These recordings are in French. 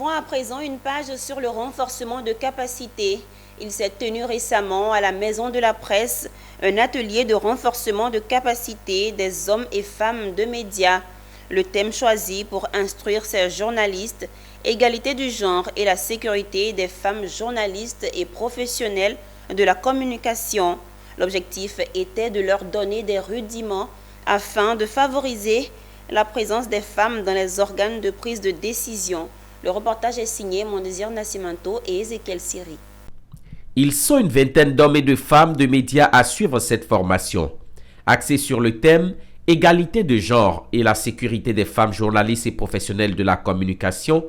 Ouvrons à présent une page sur le renforcement de capacités. Il s'est tenu récemment à la Maison de la Presse un atelier de renforcement de capacités des hommes et femmes de médias. Le thème choisi pour instruire ces journalistes, égalité du genre et la sécurité des femmes journalistes et professionnelles de la communication. L'objectif était de leur donner des rudiments afin de favoriser la présence des femmes dans les organes de prise de décision. Le reportage est signé Mondésir Nascimento et Ezekiel Siri. Ils sont une vingtaine d'hommes et de femmes de médias à suivre cette formation. Axée sur le thème « Égalité de genre et la sécurité des femmes journalistes et professionnelles de la communication »,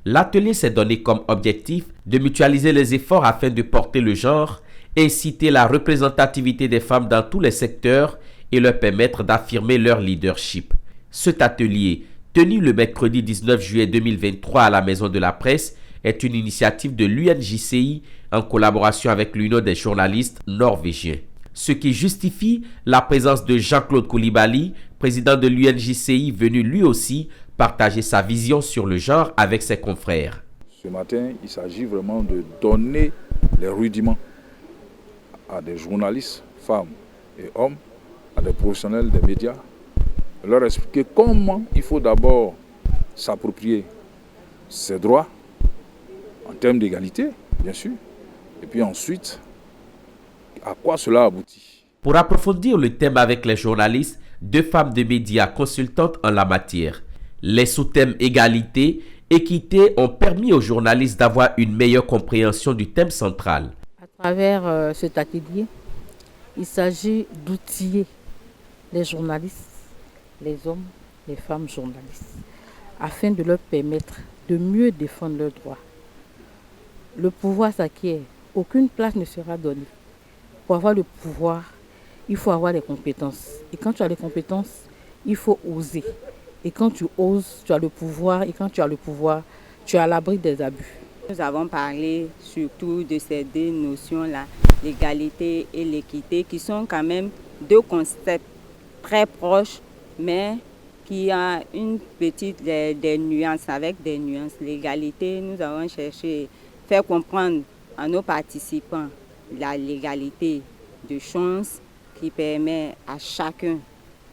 l'atelier s'est donné comme objectif de mutualiser les efforts afin de porter le genre, inciter la représentativité des femmes dans tous les secteurs et leur permettre d'affirmer leur leadership. Cet atelier, tenu le mercredi 19 juillet 2023 à la Maison de la Presse, est une initiative de l'UNJCI en collaboration avec l'Union des journalistes norvégiens. Ce qui justifie la présence de Jean-Claude Koulibaly, président de l'UNJCI, venu lui aussi partager sa vision sur le genre avec ses confrères. Ce matin, il s'agit vraiment de donner les rudiments à des journalistes, femmes et hommes, à des professionnels des médias, leur expliquer comment il faut d'abord s'approprier ses droits en termes d'égalité, bien sûr, et puis ensuite, à quoi cela aboutit. Pour approfondir le thème avec les journalistes, deux femmes de médias consultantes en la matière. Les sous-thèmes égalité, équité ont permis aux journalistes d'avoir une meilleure compréhension du thème central. À travers cet atelier, il s'agit d'outiller les journalistes, les hommes, les femmes journalistes, afin de leur permettre de mieux défendre leurs droits. Le pouvoir s'acquiert, aucune place ne sera donnée. Pour avoir le pouvoir, il faut avoir les compétences. Et quand tu as les compétences, il faut oser. Et quand tu oses, tu as le pouvoir. Et quand tu as le pouvoir, tu es à l'abri des abus. Nous avons parlé surtout de ces deux notions-là, l'égalité et l'équité, qui sont quand même deux concepts très proches, mais qui ont une petite des nuances, avec des nuances. L'égalité, nous avons cherché à faire comprendre à nos participants l'égalité de chance qui permet à chacun,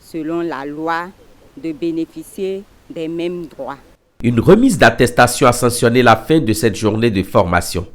selon la loi, de bénéficier des mêmes droits. Une remise d'attestation a sanctionné la fin de cette journée de formation.